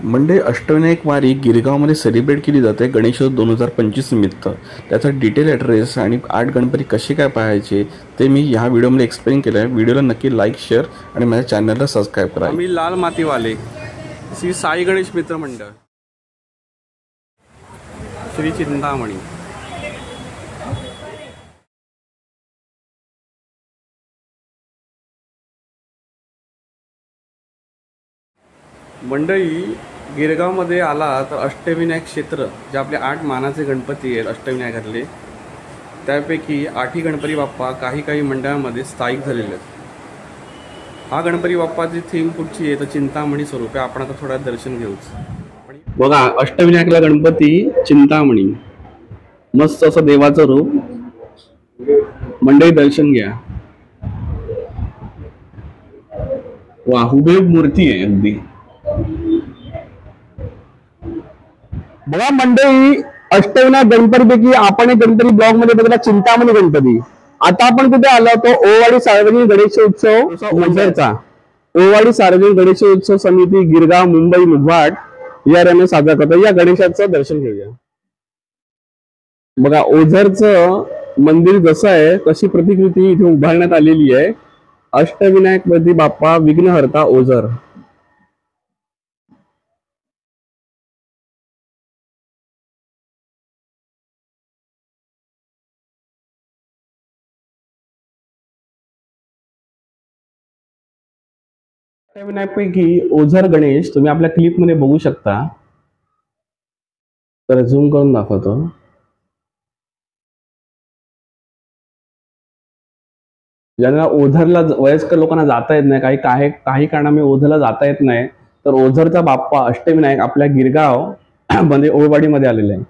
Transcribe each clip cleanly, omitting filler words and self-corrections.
मंडई अष्टविनायक वारी गिरगावमध्ये सेलिब्रेट केली जाते गणेशोत्सव 2025 निमित्त. त्याचा डिटेल ॲड्रेस आणि 8 गणपती कसे काय पाहायचे ते मी ह्या व्हिडिओमध्ये एक्सप्लेन केलं आहे. व्हिडिओला नक्की लाईक, शेअर आणि माझ्या चॅनलला सबस्क्राईब करा. आम्ही लाल मातीवाले श्री साई गणेश मित्र मंडळ, श्री चिंतामणी. मंडळी गिरगावमध्ये आला तर अष्टविनायक क्षेत्र, जे आपले 8 मानाचे गणपती आहेत अष्टविनायकातले, त्यापैकी 8ही गणपती बाप्पा काही मंडळामध्ये स्थायिक झालेले आहेत. हा गणपती बाप्पाची थीम कुठची आहे तर चिंतामणी स्वरूप आहे. आपण आता थोडा दर्शन घेऊच. बघा, अष्टविनायकला गणपती चिंतामणी, मस्त असं देवाचं रूप. मंडळी दर्शन घ्या. वा, हुबेहूब मूर्ती आहे अगदी. बघा मंडळी, अष्टविनायक गणपतीपैकी आपण एक गणपती ब्लॉग मध्ये बघितला चिंतामणी गणपती. आता आपण कुठे आलो तो ओवाडी सार्वजनिक गणेशोत्सव ओझरचा. ओवाडी सार्वजनिक गणेशोत्सव समिती गिरगाव मुंबई मुधवाड या रमे साजरा करतो. या गणेशाचं दर्शन घेऊया. बघा, ओझरचं मंदिर जसं आहे तशी प्रतिकृती इथे उभारण्यात आलेली आहे. अष्टविनायक गणपती बाप्पा विघ्नहर्ता ओझर. अष्टविनायकपैकी ओझर गणेश तुम्ही आपल्या क्लिप मध्ये बघू शकता. तर झूम करून दाखवतो. ज्यांना ओझरला वयस्कर लोकांना जाता येत नाही, काही कारणामुळे ओझरला जाता येत नाही, तर ओझरचा बाप्पा अष्टविनायक आपल्या गिरगाव मध्ये ओळवाडीमध्ये आलेला आहे.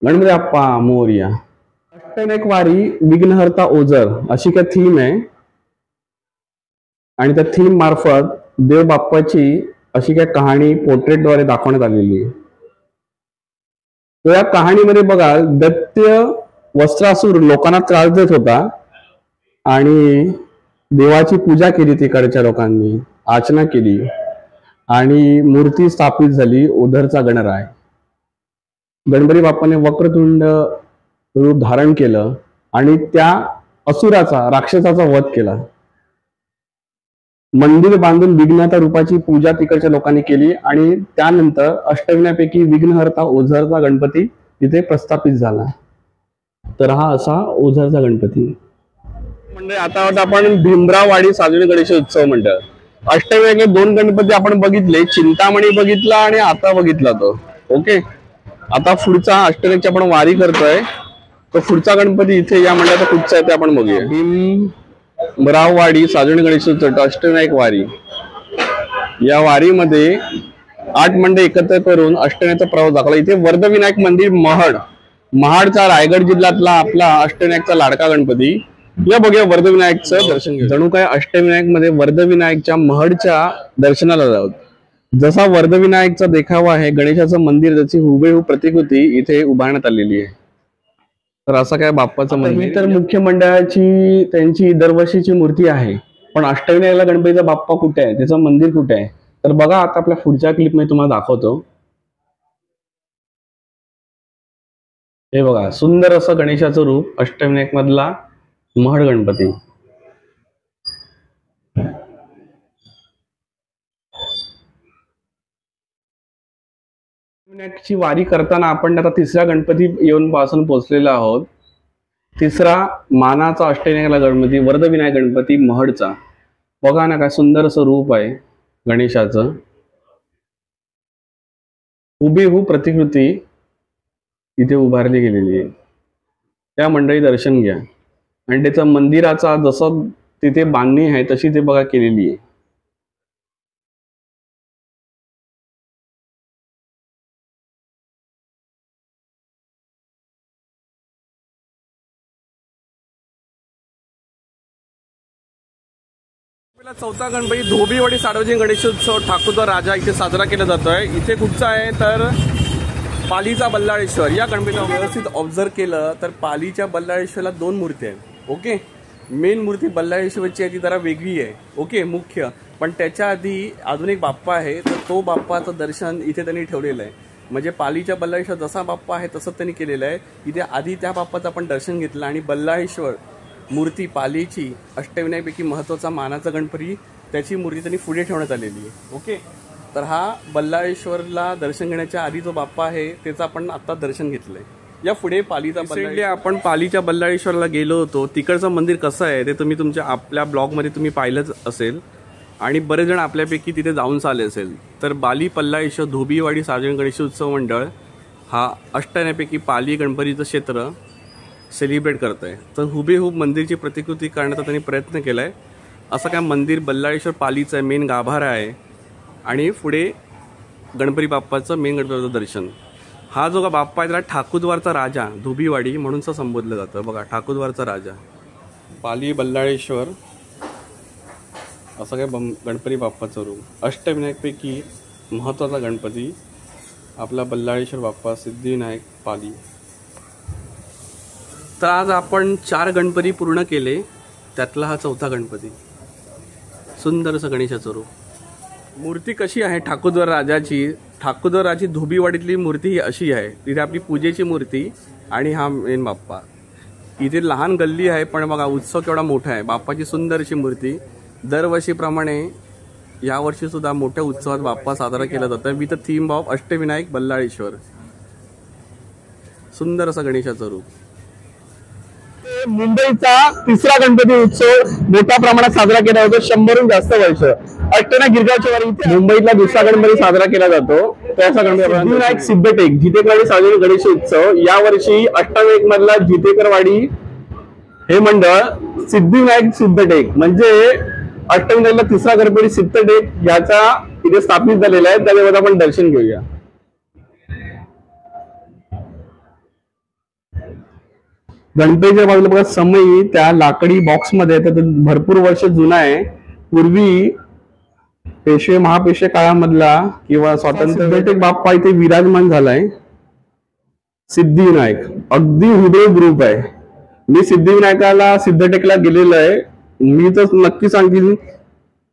गणपती बाप्पा मोरया. अष्टविनायक वारी विघ्नहर्ता ओझर अशी काय थीम आहे आणि त्या थीम मार्फत देव बाप्पाची अशी काय कहाणी पोर्ट्रेटद्वारे दाखवण्यात आलेली आहे. तर या कहाणीमध्ये बघा, दैत्य वस्त्रासूर लोकांना त्रास देत होता आणि देवाची पूजा केली, तिकडच्या लोकांनी अर्चना केली आणि मूर्ती स्थापित झाली ओझरचा गणराय. गणपती बाप्पाने वक्रतुंड रूप धारण केलं आणि त्या असुराचा, राक्षसाचा वध केला. मंदिर बांधून विघ्नहर्ता रूपाची पूजा तिकडच्या लोकांनी केली आणि त्यानंतर अष्टविनायकापैकी विघ्नहर्ता ओझरचा गणपती तिथे प्रस्थापित झाला. तर हा असा ओझरचा गणपती. म्हणजे आता आपण भीमराववाडी सार्वजनिक गणेशोत्सव मंडळ. अष्टविनायक 2 गणपती आपण बघितले, चिंतामणी बघितला आणि आता बघितला तो. ओके, आता पुढचा अष्टविनायकची आपण वारी करतोय. तो पुढचा गणपती इथे या मंडळाचा कुठचा आहे ते आपण बघूया. भीमराववाडी सार्वजनिक गणेशोत्सव अष्टविनायक वारी. या वारीमध्ये 8 मंडळ एकत्र करून अष्टविनायकचा प्रवास दाखवला. इथे वर्धविनायक मंदिर महाडचा रायगड जिल्ह्यातला आपला अष्टविनायकचा लाडका गणपती. या बघूया वर्धविनायकचं दर्शन घेऊ. जणू काय अष्टविनायक मध्ये वर्धविनायकच्या महडच्या दर्शनाला जाऊ. जसा वर्धविनायकचा देखावा आहे गणेशाचं मंदिर, त्याची हुबेहूब प्रतिकृती इथे उभारण्यात आलेली आहे. तर असं काय बाप्पाचं मंदिर. तर मुख्य मंडळाची त्यांची दरवर्षीची मूर्ती आहे, पण अष्टविनायकला गणपतीचा बाप्पा कुठे आहे, त्याचं मंदिर कुठे आहे तर बघा, आता आपल्या पुढच्या क्लिप मध्ये तुम्हाला दाखवतो. हे बघा, सुंदर असं गणेशाचं रूप अष्टविनायक मधला महड गणपती. अष्टविनायकची वारी करताना आपण आता 3ऱ्या गणपती येऊन पासून पोहोचलेलो आहोत. 3रा मानाचा अष्टविनायकला गणपती वर्धविनायक गणपती महडचा. बघा ना, काय सुंदर असं रूप आहे गणेशाचं. हुबेहूब प्रतिकृती इथे उभारली गेलेली आहे. त्या मंडळी दर्शन घ्या आणि त्याचा मंदिराचा जसं तिथे बांधणी आहे तशी ते बघा केलेली आहे. चौथा गणपती धोबीवाडी सार्वजनिक गणेशोत्सव ठाकूरचा राजा इथे साजरा केला जातोय. इथे कुठचा आहे तर पालीचा बल्लाळेश्वर. या गणपतीला व्यवस्थित ऑब्झर्व केलं तर पालीच्या बल्लाळेश्वरला 2 मूर्ती आहेत. ओके, मेन मूर्ती बल्लाळेश्वरची आहे ती जरा वेगळी आहे. ओके, मुख्य पण त्याच्या आधी अजून एक बाप्पा आहे, तर तो बाप्पाचं दर्शन इथे त्यांनी ठेवलेलं आहे. म्हणजे पालीच्या बल्लाळेश्वर जसा बाप्पा आहे तसंच त्यांनी केलेलं आहे. इथे आधी त्या बाप्पाचं आपण दर्शन घेतलं आणि बल्लाळेश्वर मूर्ती पालीची अष्टविनायकपैकी महत्त्वाचा मानाचा गणपती त्याची मूर्ती त्यांनी पुढे ठेवण्यात आलेली आहे. ओके, तर हा बल्लाळेश्वरला दर्शन घेण्याच्या आधी जो बाप्पा आहे त्याचं आपण आता दर्शन घेतलंय. या पुढे पालीचा बल्लाळेश्वर आपण पालीच्या बल्लाळेश्वरला गेलो होतो. तिकडचं मंदिर कसं आहे ते तुम्ही तुमच्या आपल्या ब्लॉगमध्ये तुम्ही पाहिलंच असेल आणि बरेच जण आपल्यापैकी तिथे जाऊन आले असेल. तर बाली बल्लाळेश्वर धोबीवाडी सार्वजनिक गणेश उत्सव मंडळ हा अष्टविनायकपैकी पाली गणपतीचं क्षेत्र सेलिब्रेट करत आहे. तर हुबेहूब मंदिरची प्रतिकृती करण्याचा त्यांनी प्रयत्न केला आहे. असं काय मंदिर बल्लाळेश्वर पालीचं आहे, मेन गाभारा आहे आणि पुढे गणपती बाप्पाचं मेन गणपतीचं दर्शन. हा जो बाप्पा आहे त्याला ठाकूरद्वारचा राजा धोबीवाडी म्हणून संबोधलं जातं. बघा, ठाकूरद्वारचा राजा पाली बल्लाळेश्वर असं काय गणपती बाप्पाचं रूप. अष्टविनायकपैकी महत्त्वाचा गणपती आपला बल्लाळेश्वर बाप्पा सिद्धिविनायक पाली. तर आज आपण 4 गणपती पूर्ण केले, त्यातला हा 4था गणपती. सुंदर असं गणेशाचं रूप. मूर्ती कशी आहे ठाकूरद्वार राजाची. ठाकूरद्वार राजाची धोबीवाडीतली मूर्ती ही अशी आहे. तिथे आपली पूजेची मूर्ती आणि हा मेन बाप्पा. इथे लहान गल्ली आहे पण बघा उत्सव केवढा मोठा आहे. बाप्पाची सुंदर अशी मूर्ती. दरवर्षीप्रमाणे यावर्षी सुद्धा मोठ्या उत्सवात बाप्पा साजरा केला जातो with theme of Ashtavinayak Ballaleshwar. सुंदर असं गणेशाचं रूप. मुंबईचा 3रा गणपती उत्सव मोठ्या प्रमाणात साजरा केला जातो. 100हून जास्त वर्ष अष्टविनायक गिरगावच्या वारी मुंबईतला 2रा गणपती साजरा केला जातो. त्याचा गणपती सिद्धिविनायक सिद्धटेक जितेकरवाडी सार्वजनिक गणेश उत्सव. यावर्षी अष्टविनायक मधला जितेकरवाडी हे मंडळ सिद्धिविनायक सिद्धटेक म्हणजे अष्टविनायकला 3रा गणपती सिद्धटेक याचा इथे स्थापित झालेला आहे. त्याच्यामध्ये आपण दर्शन घेऊया. गणपतीच्या बाजूला बघा समई त्या लाकडी बॉक्स मध्ये भरपूर वर्ष जुना आहे. पूर्वी पेशवे महापेशवे काळामधला किंवा स्वातंत्र्य सिद्धटेक बाप्पा इथे विराजमान झालाय. सिद्धिविनायक अगदी हुबेहूब ग्रुप आहे. मी सिद्धिविनायकाला सिद्धटेकला गेलेलो आहे. मी तर नक्की सांगेन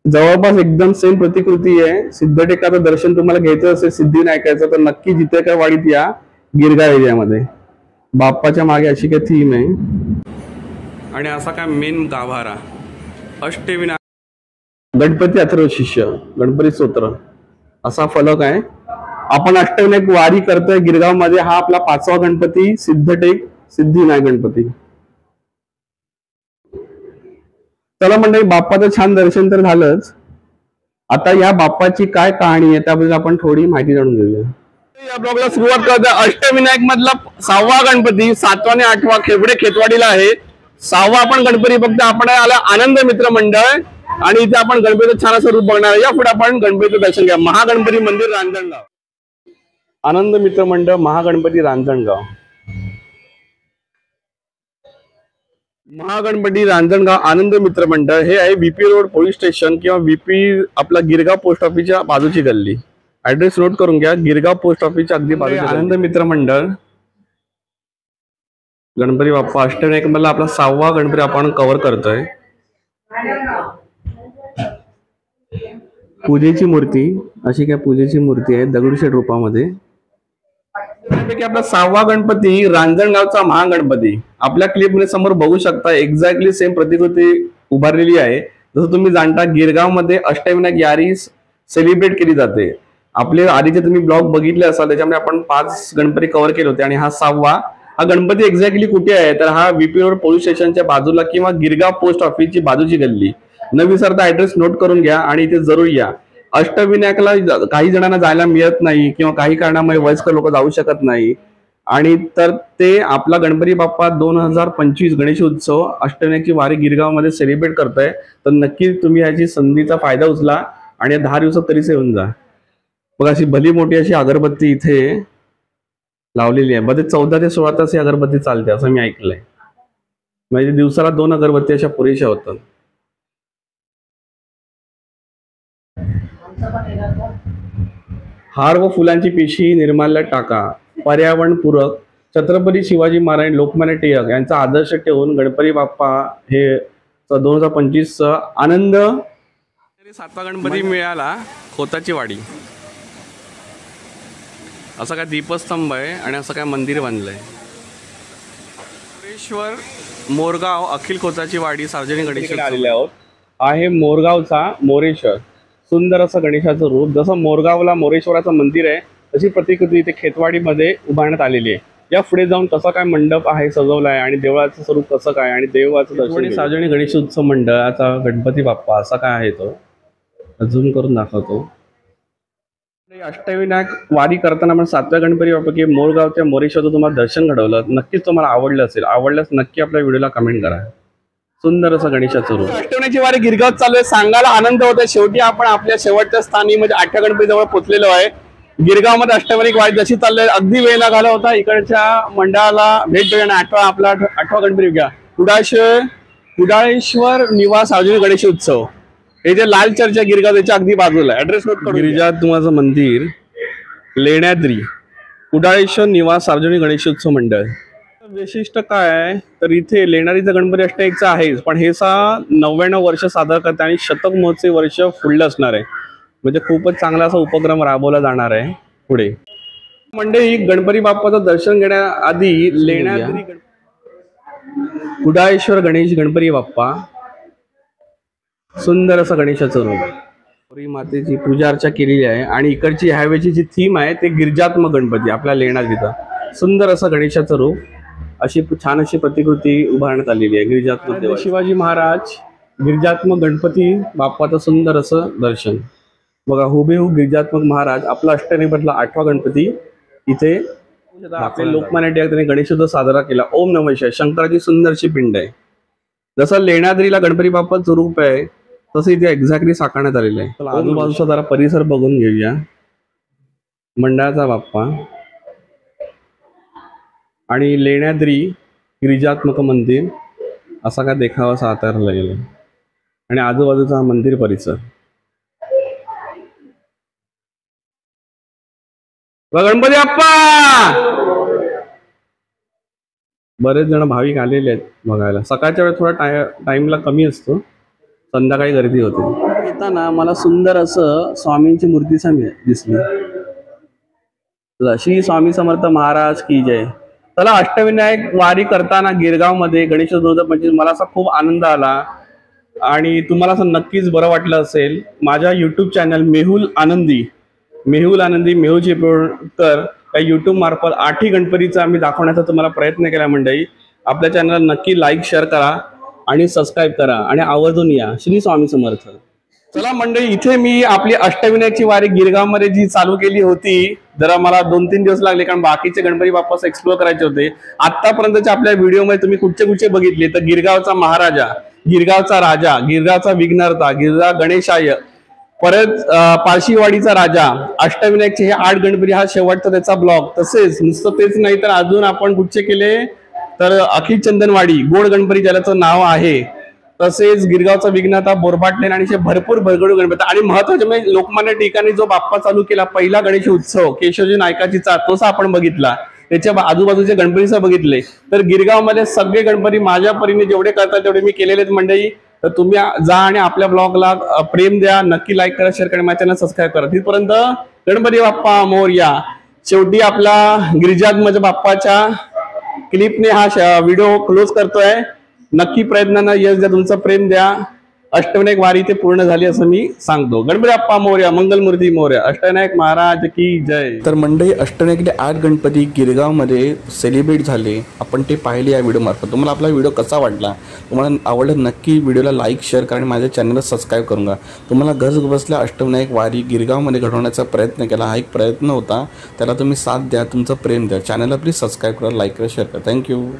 जवळपास एकदम सेम प्रतिकृती आहे. सिद्धटेकाचं दर्शन तुम्हाला घ्यायचं असेल सिद्धिविनायकाचं तर नक्की जितेकरवाडीत या गिरगाव एरियामध्ये. बाप्पाच्या मागे अशी काय थीम आहे आणि असा काय मेन गाभारा अष्टविनायक गणपती अथर्व शिष्य गणपती स्तोत्र असा फलक आहे. आपण अष्टविनायक वारी करतोय गिरगाव मध्ये. हा आपला 5वा गणपती सिद्धटेक सिद्धिविनायक गणपती. चला मंडळी, बाप्पाचं छान दर्शन तर झालंच. आता या बाप्पाची काय कहाणी आहे त्याबद्दल आपण थोडी माहिती जाणून घेऊया. या ब्लॉगला सुरुवात करतो. अष्टविनायक मधला 6वा गणपती 7वा आणि 8वा खेबडे खेतवाडीला आहे. 6वा आपण गणपती बघतो. आपण आला आनंद मित्र मंडळ आणि इथे आपण गणपतीचं छान असं रूप बघणार आहे. या पुढे आपण गणपतीचं दर्शन घ्या. महागणपती मंदिर रांजणगाव. आनंद मित्र मंडळ महागणपती रांजणगाव. महागणपती रांजणगाव आनंद मित्र मंडळ हे आहे VP रोड पोलीस स्टेशन किंवा VP आपला गिरगाव पोस्ट ऑफिसच्या बाजूची गल्ली. ऍड्रेस नोट करून घ्या. गिरगाव पोस्ट ऑफिसच्या अगदी बाजूला आनंद मित्र मंडळ. गणपती बाप्पा अष्टविनायक मधला आपला 6वा गणपती आपण कव्हर करतोय. पूजेची मूर्ती अशी काय पूजेची मूर्ती आहे दगडूशेठ रूपामध्ये. त्यापैकी आपला 6वा गणपती रांजणगावचा महागणपती आपल्या क्लिप मध्ये समोर बघू शकता. एक्झॅक्टली सेम प्रतिकृती उभारलेली आहे. जसं तुम्ही जाणता गिरगाव मध्ये अष्टविनायक यारी सेलिब्रेट केली जाते. आपले आधीचे तुम्ही ब्लॉग बघितले असाल त्याच्यामध्ये आपण 5 गणपती कव्हर केले होते आणि हा 6वा. हा गणपती एक्झॅक्टली कुठे आहे तर हा VP रोड पोलीस स्टेशनच्या बाजूला किंवा गिरगाव पोस्ट ऑफिसची बाजूची गल्ली. न विसरता ऍड्रेस नोट करून घ्या आणि इथे जरूर या. अष्टविनायकला काही जणांना जायला मिळत नाही किंवा काही कारणामुळे वयस्कर लोक जाऊ शकत नाही आणि तर ते आपला गणपती बाप्पा 2025 गणेश उत्सव अष्टविनायकची वारी गिरगाव मध्ये सेलिब्रेट करतोय. तर नक्की तुम्ही याची संधीचा फायदा उचला आणि 10 दिवसात तरीच येऊन जा. बघा अशी भली मोठी अशी अगरबत्ती इथे लावलेली आहे. मध्ये 14 ते 16 तास ही अगरबत्ती चालते असं मी ऐकलंय. म्हणजे दिवसाला 2 अगरबत्ती अशा पुरेशा होतात. हार व फुलांची पिशवी निर्माल्यात टाका. पर्यावरणपूरक छत्रपती शिवाजी महाराज लोकमान्य टिळक यांचा आदर्श ठेवून गणपती बाप्पा हे 2025 आनंद 7वा गणपती मिळाला खोताची वाडी. असा काय दीपस्तंभ आहे आणि असं काय मंदिर बांधलंय. मोरेश्वर मोरगाव अखिल खोताची वाडी सार्वजनिक गणेश आलेले आहोत. आहे मोरगावचा मोरेश्वर. सुंदर असं गणेशाचं रूप. जसं मोरगावला मोरेश्वराचं मंदिर आहे तशी प्रतिकृती इथे खेतवाडीमध्ये उभारण्यात आलेली आहे. या पुढे जाऊन कसा काय मंडप आहे सजवला आहे आणि देवळाचं स्वरूप कसं काय आणि देवाचं दर्शन. सार्वजनिक गणेश उत्सव मंडळाचा गणपती बाप्पा असा काय आहे तो अजून करून दाखवतो. अष्टविनायक वारी करताना आपण 7व्या गणपती बाप्पा मोरगावच्या मोरेश्वरचं तुम्हाला दर्शन घडवलं. नक्कीच तुम्हाला आवडलं असेल. आवडल्यास नक्की आपल्या व्हिडिओला कमेंट करा. सुंदर असं गणेशाचं रूप. अष्टविनायकची वारी गिरगावात चालू आहे. सांगायला आनंद होतोय. शेवटी आपण आपल्या शेवटच्या स्थानी म्हणजे 8व्या गणपती जवळ पोहोचलेलो आहे. गिरगावमध्ये अष्टविनायक वारी जशी चालली अगदी वेळ लागला होता. इकडच्या मंडळाला भेट देऊया. 8वा गणपती घ्या. कुडाळेश्वर निवास सार्वजनिक गणेश उत्सव. हे जे लाल चर्च आहे गिरगाव त्याच्या अगदी बाजूला आहे. ऍड्रेस नोट करून. गिरिजात्माचं मंदिर लेण्याद्री कुडाळेश्वर निवास सार्वजनिक गणेशोत्सव मंडळ. वैशिष्ट्य काय आहे तर इथे लेणारीचा गणपती अष्टविनायकचा आहेच पण हे 99 वर्ष साजरा करते आणि शतक महोत्सवी वर्ष फुललं असणार आहे. म्हणजे खूपच चांगला असा उपक्रम राबवला जाणार आहे पुढे. मंडळी गणपती बाप्पाचं दर्शन घेण्याआधी लेण्याद्री कुडाळेश्वर गणेश गणपती बाप्पा. सुंदर असं गणेशाचं रूप. गौरी मातेची पूजा अर्चा केलेली आहे आणि इकडची ह्यावेळची जी थीम आहे ते गिरिजात्मक गणपती आपल्या लेण्याद्रीचा. सुंदर असं गणेशाचं रूप. अशी छान अशी प्रतिकृती उभारण्यात आलेली आहे गिरिजात्मक देव. शिवाजी महाराज गिरिजात्मक गणपती बाप्पाचं सुंदर असं दर्शन बघा. हुबेहूब गिरिजात्मक महाराज आपला अष्टविनायकातला 8वा गणपती इथे. आपले लोकमान्य टिळक त्यांनी गणेशोत्सव साजरा केला. ओम नमः शिवाय. शंकराची सुंदरशी पिंड आहे. जसं लेण्याद्रीला गणपती बाप्पाचं रूप आहे तसं इथे एक्झॅक्टली साकारण्यात आलेलं आहे. आजूबाजूचा जरा परिसर बघून घेऊया. मंडळाचा बाप्पा आणि लेण्याद्री गिरिजात्मक मंदिर असा काय देखावा साकारला गेला आणि आजूबाजूचा मंदिर परिसर. गणपती बाप्पा. बरेच जण भाविक आलेले आहेत बघायला. सकाळच्या वेळेस थोडा टाइमला कमी असतो. संध्याकाळी गर्दी होते. येताना मला सुंदर असं स्वामींची मूर्ती दिसली. श्री स्वामी समर्थ महाराज की जय. चला अष्टविनायक वारी करताना गिरगावमध्ये गणेशोत्सव 2025 मला असा खूप आनंद आला आणि तुम्हाला असं नक्कीच बरं वाटलं असेल. माझ्या यूट्यूब चॅनल मेहुल आनंदी मेहुल चिपळूणकर या यूट्यूब मार्फत 8ही गणपतीचा आम्ही दाखवण्याचा तुम्हाला प्रयत्न केला. मंडळी आपल्या चॅनलला नक्की लाईक शेअर करा आणि सबस्क्राईब करा आणि आवर्जून या. श्री स्वामी समर्थ. चला मंडळी इथे मी आपली अष्टविनायकची वारी गिरगावमध्ये जी चालू केली होती जरा मला 2-3 दिवस लागले कारण बाकीचे गणपती बाप्पा एक्सप्लोर करायचे होते. आतापर्यंतच्या आपल्या व्हिडिओमध्ये तुम्ही कुठचे बघितले तर गिरगावचा महाराजा, गिरगावचा राजा, गिरगावचा विघ्नहर्ता, गिरगाव गणेशाय, परत पारशीवाडीचा राजा, अष्टविनायकचे हे 8 गणपती हा शेवटचा त्याचा ब्लॉग. तसेच नुसतं तेच नाही तर अजून आपण कुठचे केले तर अखिल चंदनवाडी गोड गणपती ज्याचं नाव आहे. तसेच गिरगावचा विघ्नहर्ता, बोरबाटलेन आणि भरपूर भरगडू गणपती आणि महत्वाचे म्हणजे लोकमान्य टिळकांनी जो बाप्पा चालू केला पहिला गणेश उत्सव केशवजी नायकाची चाळ तोसा आपण बघितला. त्याच्या आजूबाजूचे गणपतीचा बघितले. तर गिरगावमध्ये सगळे गणपती माझ्या परीने जेवढे करतात तेवढे मी केलेले आहेत मंडळी. तर तुम्ही जा आणि आपल्या ब्लॉगला प्रेम द्या. नक्की लाईक करा, शेअर करा, माझ्या चॅनल सबस्क्राईब करा. तिथपर्यंत गणपती बाप्पा मोरया. शेवटी आपला गिरिजात्मक बाप्पाच्या क्लिपने हा व्हिडिओ क्लोज करतोय. नक्की प्रयत्नांना यश द्या, तुमचं प्रेम द्या. अष्टविनायक वारी ते पूर्ण झाली असं मी सांगतो. गणपती बाप्पा मोरया, मंगलमूर्ती मोरया, अष्टविनायक महाराज की जय. तर मंडळी अष्टविनायकले 8 गणपती गिरगावमध्ये सेलिब्रेट झाले. आपण ते पाहिले या व्हिडिओ मार्फत. तुम्हाला आपला व्हिडिओ कसा वाटला, तुम्हाला आवडलं नक्की व्हिडिओला लाईक शेअर करा आणि माझ्या चॅनलला सबस्क्राईब करून घ्या. तुम्हाला घर बसल्या अष्टविनायक वारी गिरगावमध्ये घडवण्याचा प्रयत्न केला. हा एक प्रयत्न होता, त्याला तुम्ही साथ द्या, तुमचं प्रेम द्या. चॅनलला प्लीज सबस्क्राईब करा, लाईक करा, शेअर करा. थँक्यू.